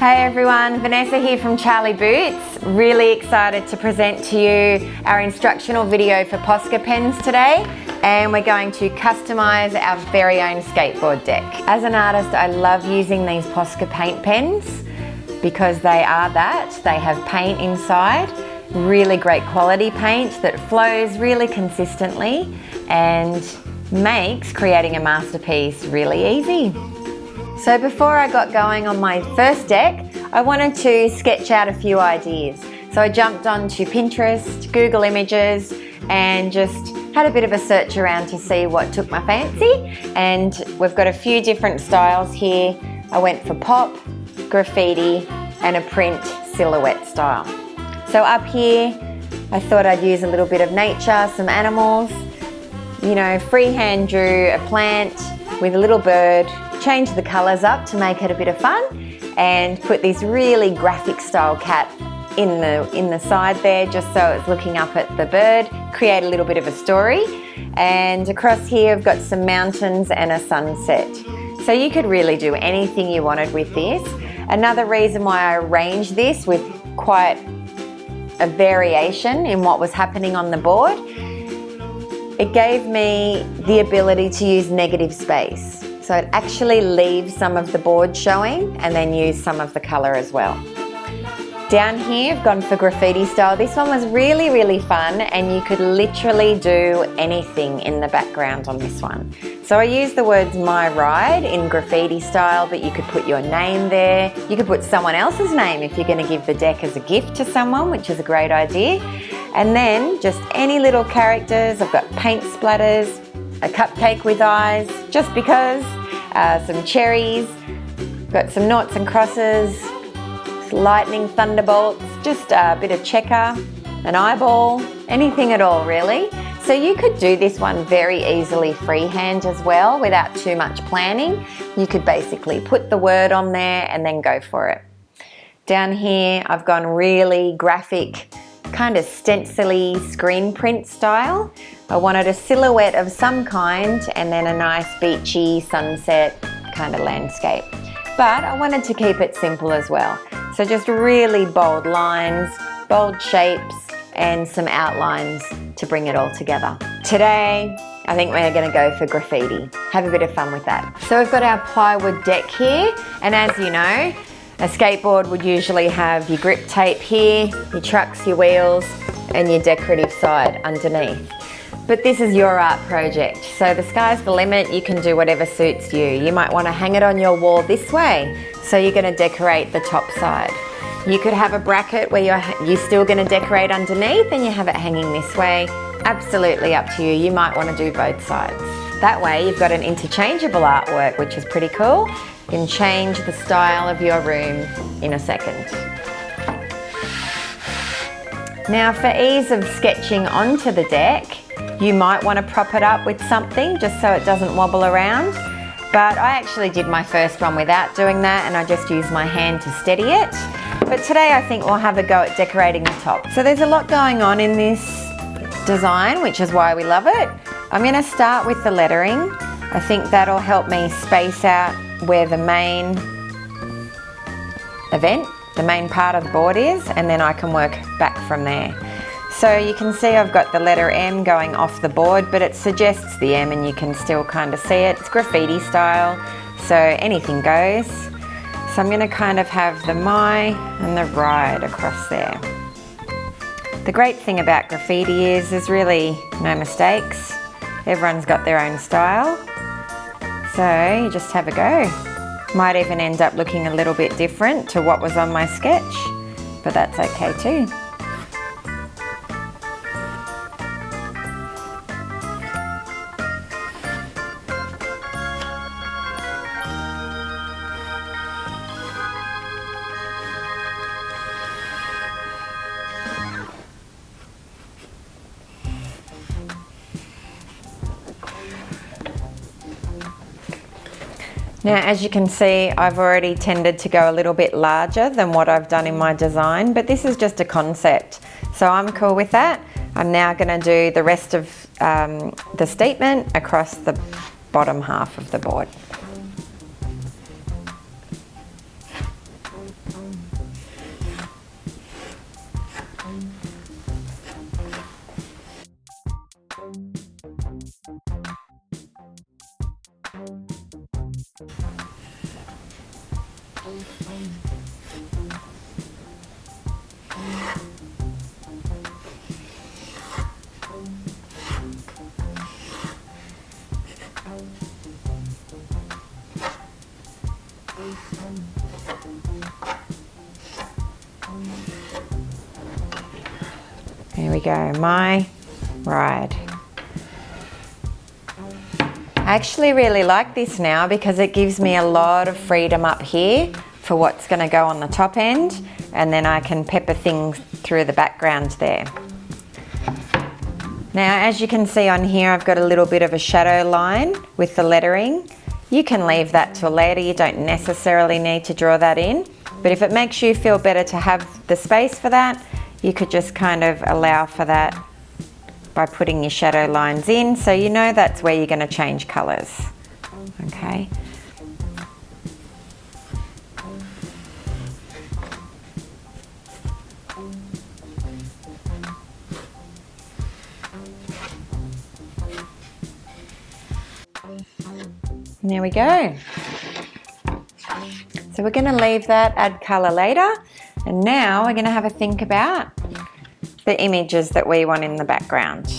Hey everyone, Vanessa here from Charlie Boots. Really excited to present to you our instructional video for POSCA Pens today, and we're going to customize our very own skateboard deck. As an artist, I love using these POSCA paint pens because they are that. They have paint inside, really great quality paint that flows really consistently and makes creating a masterpiece really easy. So before I got going on my first deck, I wanted to sketch out a few ideas. So I jumped onto Pinterest, Google Images, and just had a bit of a search around to see what took my fancy. And we've got a few different styles here. I went for pop, graffiti, and a print silhouette style. So up here, I thought I'd use a little bit of nature, some animals, you know, freehand drew a plant with a little bird, changed the colours up to make it a bit of fun, and put this really graphic style cat in the side there, just so it's looking up at the bird, create a little bit of a story. And across here I've got some mountains and a sunset. So you could really do anything you wanted with this. Another reason why I arranged this with quite a variation in what was happening on the board, it gave me the ability to use negative space. So it actually leaves some of the board showing and then use some of the colour as well. Down here I've gone for graffiti style. This one was really, really fun, and you could literally do anything in the background on this one. So I used the words "my ride" in graffiti style, but you could put your name there. You could put someone else's name if you're going to give the deck as a gift to someone, which is a great idea. And then just any little characters. I've got paint splatters, a cupcake with eyes, just because, some cherries, got some noughts and crosses, lightning thunderbolts, just a bit of checker, an eyeball, anything at all really. So you could do this one very easily freehand as well without too much planning. You could basically put the word on there and then go for it. Down here I've gone really graphic, kind of stencil-y screen print style. I wanted a silhouette of some kind and then a nice beachy sunset kind of landscape. But I wanted to keep it simple as well. So just really bold lines, bold shapes, and some outlines to bring it all together. Today, I think we're gonna go for graffiti. Have a bit of fun with that. So we've got our plywood deck here, and as you know, a skateboard would usually have your grip tape here, your trucks, your wheels, and your decorative side underneath. But this is your art project, so the sky's the limit. You can do whatever suits you. You might want to hang it on your wall this way, so you're going to decorate the top side. You could have a bracket where you're still going to decorate underneath and you have it hanging this way. Absolutely up to you. You might want to do both sides. That way you've got an interchangeable artwork, which is pretty cool. You can change the style of your room in a second. Now, for ease of sketching onto the deck, you might want to prop it up with something just so it doesn't wobble around. But I actually did my first one without doing that, and I just used my hand to steady it. But today I think we'll have a go at decorating the top. So there's a lot going on in this design, which is why we love it. I'm going to start with the lettering. I think that'll help me space out where the main event, the main part of the board is, and then I can work back from there. So you can see I've got the letter M going off the board, but it suggests the M and you can still kind of see it. It's graffiti style, so anything goes. So I'm going to kind of have the my and the ride across there. The great thing about graffiti is there's really no mistakes. Everyone's got their own style. So you just have a go. Might even end up looking a little bit different to what was on my sketch, but that's okay too. Now, as you can see, I've already tended to go a little bit larger than what I've done in my design, but this is just a concept, so I'm cool with that. I'm now going to do the rest of the statement across the bottom half of the board. There we go, my ride. I actually really like this now because it gives me a lot of freedom up here for what's going to go on the top end, and then I can pepper things through the background there. Now, as you can see on here, I've got a little bit of a shadow line with the lettering. You can leave that till later, you don't necessarily need to draw that in, but if it makes you feel better to have the space for that, you could just kind of allow for that by putting your shadow lines in, so you know that's where you're going to change colours. Okay. And there we go. So we're going to leave that, add colour later, and now we're going to have a think about the images that we want in the background.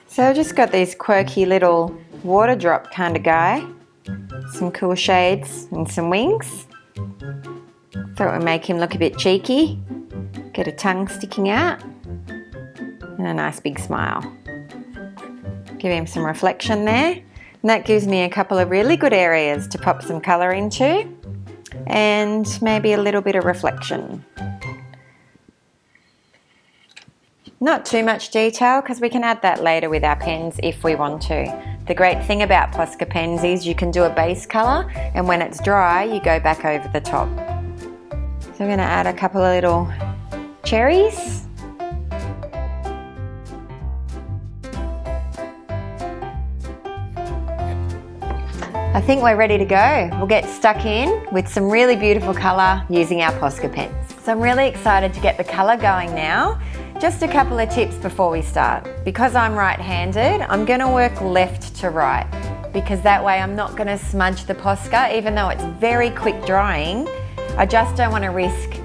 So I've just got these quirky little water drop kind of guy, some cool shades and some wings. Thought we'd make him look a bit cheeky, get a tongue sticking out and a nice big smile. Give him some reflection there, and that gives me a couple of really good areas to pop some colour into and maybe a little bit of reflection. Not too much detail because we can add that later with our pens if we want to. The great thing about POSCA pens is you can do a base colour, and when it's dry you go back over the top. So we're going to add a couple of little cherries. I think we're ready to go. We'll get stuck in with some really beautiful colour using our POSCA pens. So I'm really excited to get the colour going now. Just a couple of tips before we start. Because I'm right-handed, I'm going to work left to right, because that way I'm not going to smudge the POSCA, even though it's very quick drying. I just don't want to risk,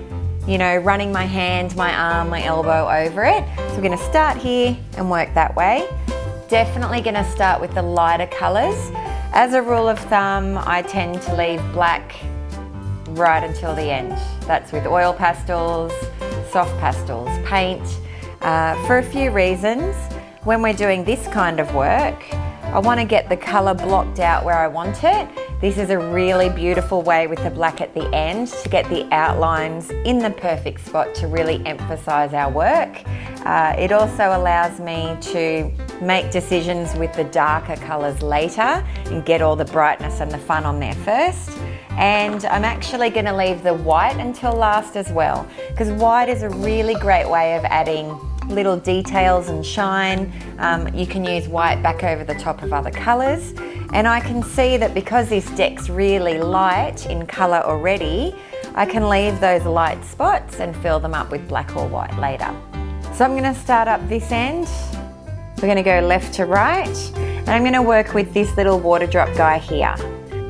you know, running my hand, my arm, my elbow over it. So we're going to start here and work that way. Definitely going to start with the lighter colours. As a rule of thumb, I tend to leave black right until the end. That's with oil pastels, soft pastels, paint, for a few reasons. When we're doing this kind of work, I want to get the colour blocked out where I want it. This is a really beautiful way with the black at the end to get the outlines in the perfect spot to really emphasise our work. It also allows me to make decisions with the darker colours later and get all the brightness and the fun on there first. And I'm actually going to leave the white until last as well, because white is a really great way of adding little details and shine. You can use white back over the top of other colours. And I can see that because this deck's really light in colour already, I can leave those light spots and fill them up with black or white later. So I'm going to start up this end. We're going to go left to right, and I'm going to work with this little water drop guy here.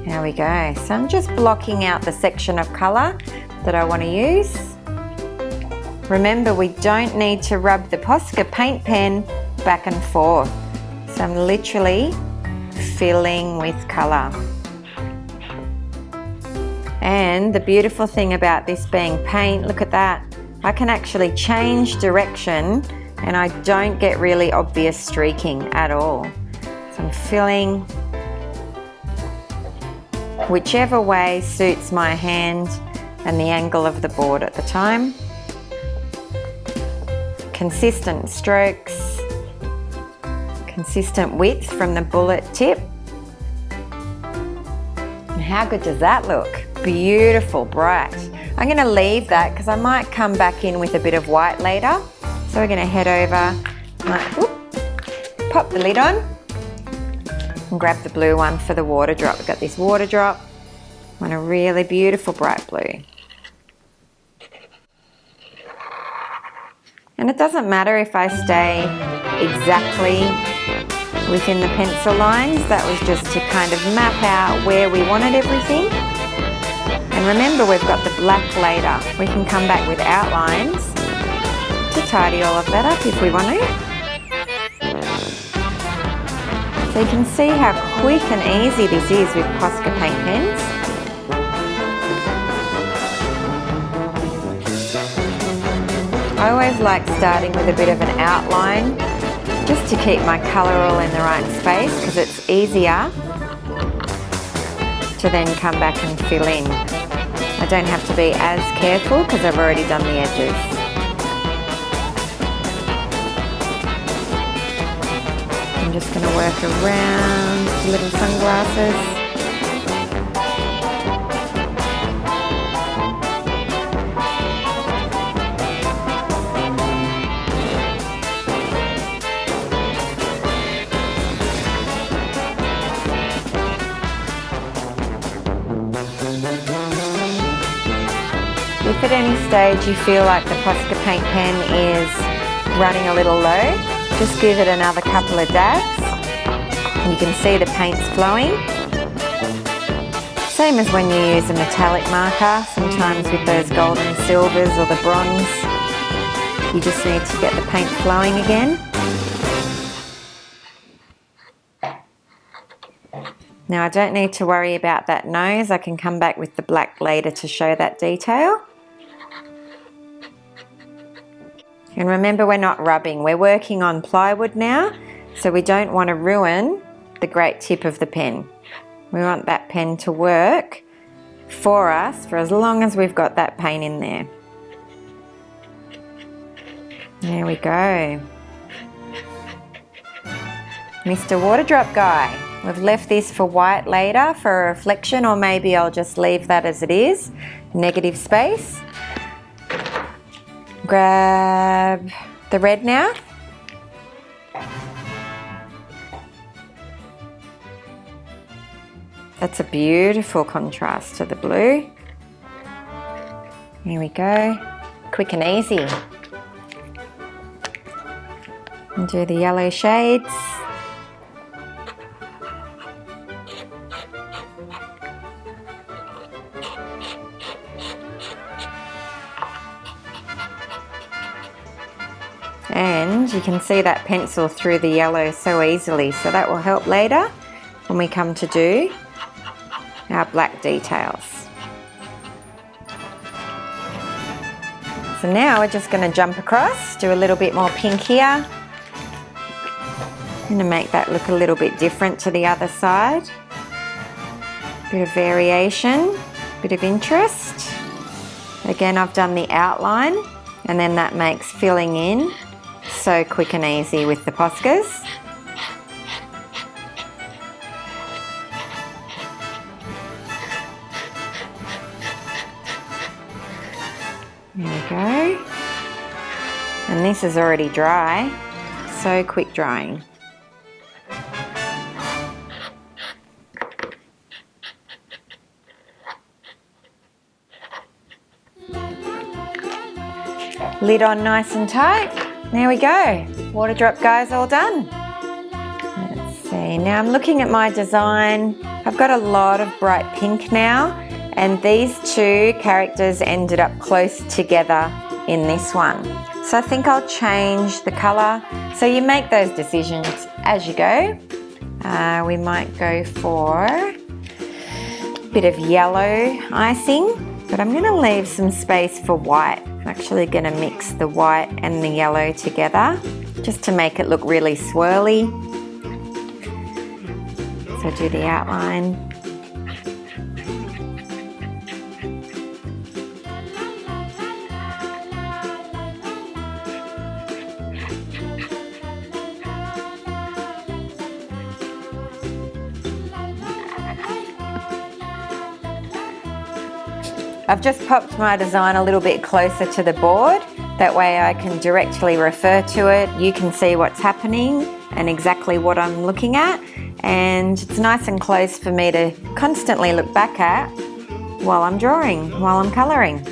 There we go. So I'm just blocking out the section of colour that I want to use. Remember, we don't need to rub the POSCA paint pen back and forth. So I'm literally filling with colour. And the beautiful thing about this being paint, look at that. I can actually change direction and I don't get really obvious streaking at all. So I'm filling whichever way suits my hand and the angle of the board at the time. Consistent strokes, consistent width from the bullet tip. And how good does that look? Beautiful, bright. I'm going to leave that because I might come back in with a bit of white later. So we're going to head over, pop the lid on and grab the blue one for the water drop. We've got this water drop on a really beautiful bright blue. And it doesn't matter if I stay exactly within the pencil lines. That was just to kind of map out where we wanted everything. And remember, we've got the black later. We can come back with outlines to tidy all of that up if we want to. So you can see how quick and easy this is with POSCA paint pens. I always like starting with a bit of an outline just to keep my colour all in the right space, because it's easier to then come back and fill in. I don't have to be as careful because I've already done the edges. I'm just going to work around the little sunglasses. If at any stage you feel like the POSCA paint pen is running a little low, just give it another couple of dabs. And you can see the paint's flowing. Same as when you use a metallic marker, sometimes with those gold and silvers or the bronze, you just need to get the paint flowing again. Now I don't need to worry about that nose. I can come back with the black later to show that detail. And remember, we're not rubbing, we're working on plywood now, so we don't want to ruin the great tip of the pen. We want that pen to work for us for as long as we've got that paint in there. There we go. Mr. Water Drop Guy. We've left this for white later for a reflection, or maybe I'll just leave that as it is, negative space. Grab the red now. That's a beautiful contrast to the blue. Here we go. Quick and easy. And do the yellow shades. And you can see that pencil through the yellow so easily, so that will help later when we come to do our black details. So now we're just going to jump across, do a little bit more pink here. I'm going to make that look a little bit different to the other side. Bit of variation, bit of interest. Again, I've done the outline, and then that makes filling in so quick and easy with the POSCAs. There we go. And this is already dry, so quick drying. Lid on nice and tight. There we go. Water drop guys all done. Let's see, now I'm looking at my design. I've got a lot of bright pink now, and these two characters ended up close together in this one. So I think I'll change the color. So you make those decisions as you go. We might go for a bit of yellow icing, but I'm gonna leave some space for white. I'm actually gonna mix the white and the yellow together just to make it look really swirly. So do the outline. I've just popped my design a little bit closer to the board. That way I can directly refer to it. You can see what's happening and exactly what I'm looking at. And it's nice and close for me to constantly look back at while I'm drawing, while I'm colouring.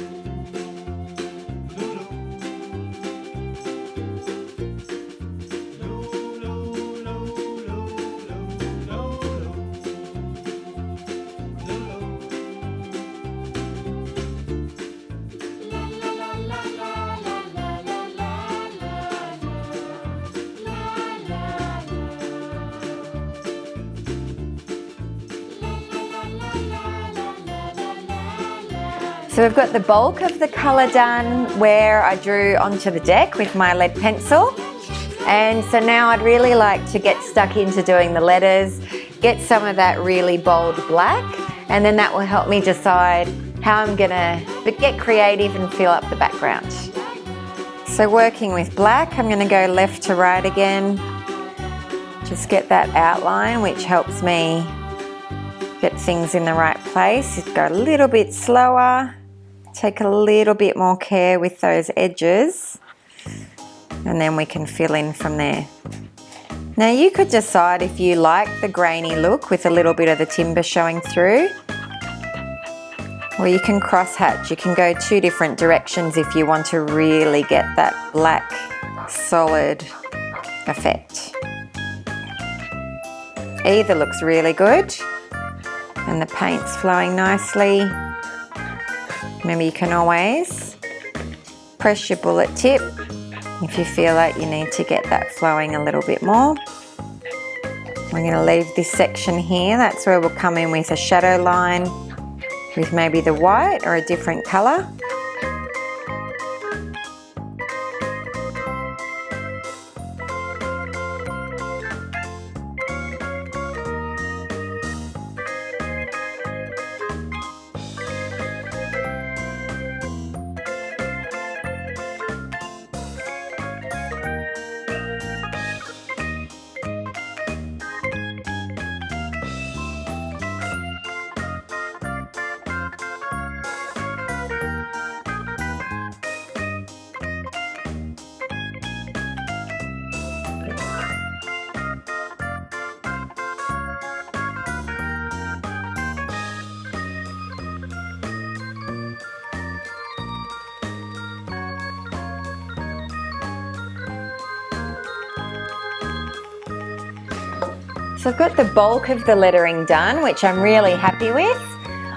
So we've got the bulk of the colour done where I drew onto the deck with my lead pencil. And so now I'd really like to get stuck into doing the letters, get some of that really bold black, and then that will help me decide how I'm gonna get creative and fill up the background. So working with black, I'm gonna go left to right again. Just get that outline, which helps me get things in the right place. Just go a little bit slower. Take a little bit more care with those edges, and then we can fill in from there. Now you could decide if you like the grainy look with a little bit of the timber showing through, or you can cross hatch. You can go two different directions if you want to really get that black solid effect. Either looks really good and the paint's flowing nicely. Remember, you can always press your bullet tip if you feel like you need to get that flowing a little bit more. We're going to leave this section here. That's where we'll come in with a shadow line with maybe the white or a different colour. So I've got the bulk of the lettering done, which I'm really happy with.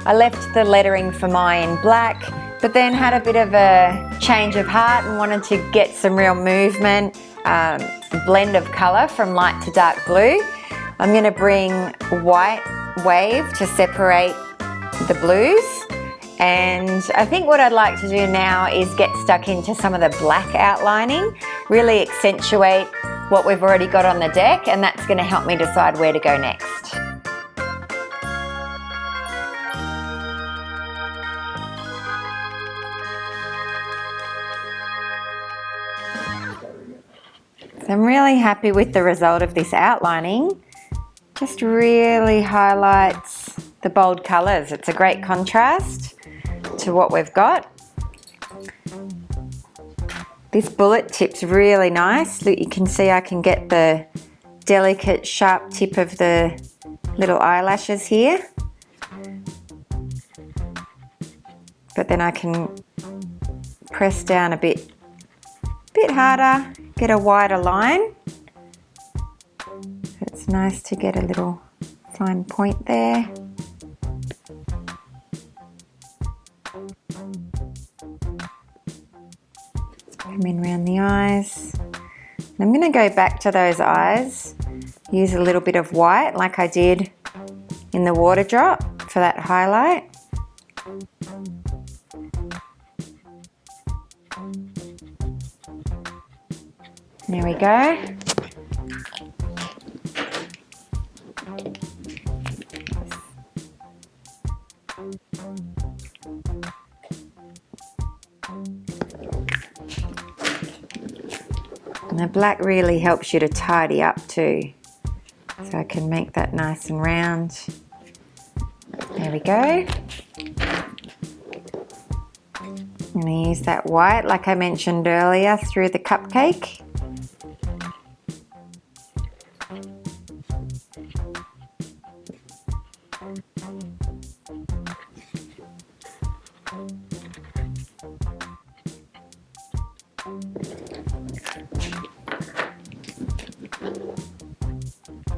I left the lettering for mine in black, but then had a bit of a change of heart and wanted to get some real movement, blend of colour from light to dark blue. I'm going to bring white wave to separate the blues. And I think what I'd like to do now is get stuck into some of the black outlining, really accentuate what we've already got on the deck, and that's going to help me decide where to go next. So I'm really happy with the result of this outlining. Just really highlights the bold colours. It's a great contrast to what we've got. This bullet tip's really nice. Look, you can see I can get the delicate sharp tip of the little eyelashes here. But then I can press down a bit harder, get a wider line. It's nice to get a little fine point there. Come in around the eyes. I'm going to go back to those eyes, use a little bit of white like I did in the water drop for that highlight. There we go. And the black really helps you to tidy up too. So I can make that nice and round. There we go. I'm going to use that white like I mentioned earlier through the cupcake.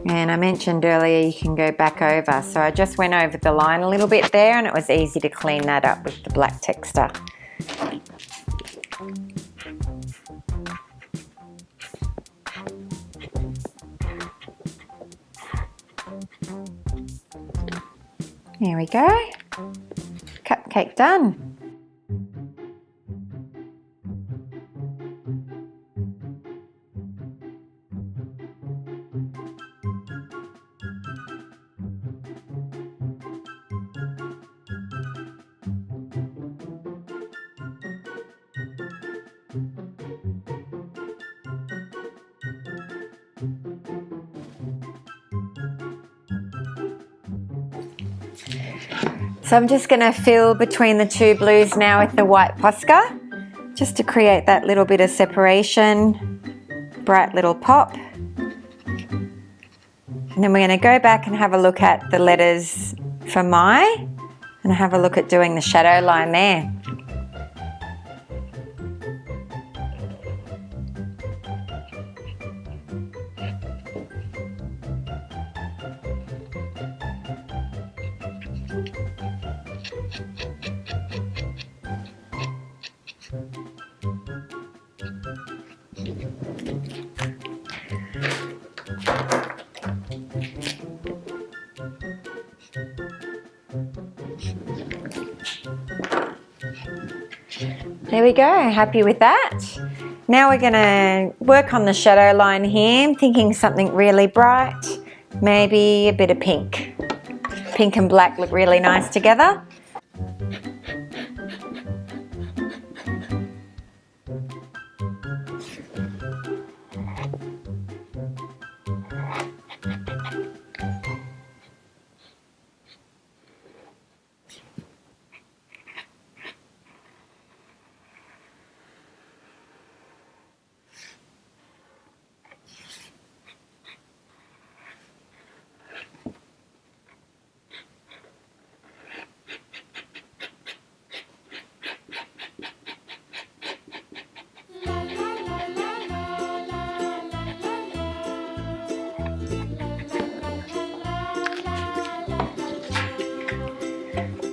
And I mentioned earlier you can go back over, so I just went over the line a little bit there and it was easy to clean that up with the black texture. There we go, cupcake done. So I'm just going to fill between the two blues now with the white POSCA, just to create that little bit of separation, bright little pop. And then we're going to go back and have a look at the letters for my, and have a look at doing the shadow line there. There we go, happy with that. Now we're going to work on the shadow line here. I'm thinking something really bright, maybe a bit of pink. Pink and black look really nice together.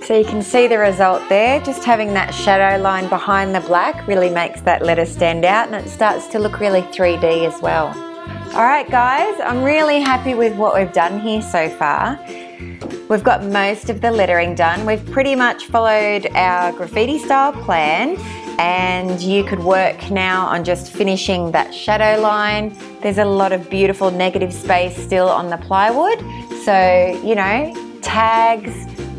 So you can see the result there, just having that shadow line behind the black really makes that letter stand out, and it starts to look really 3D as well. Alright guys, I'm really happy with what we've done here so far. We've got most of the lettering done. We've pretty much followed our graffiti style plan, and you could work now on just finishing that shadow line. There's a lot of beautiful negative space still on the plywood, so you know, tags,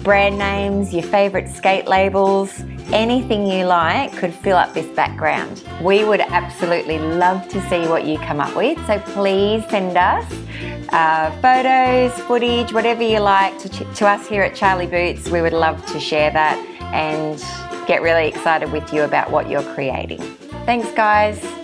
brand names, your favourite skate labels, anything you like could fill up this background. We would absolutely love to see what you come up with, so please send us photos, footage, whatever you like to us here at Charlie Boots. We would love to share that and get really excited with you about what you're creating. Thanks guys.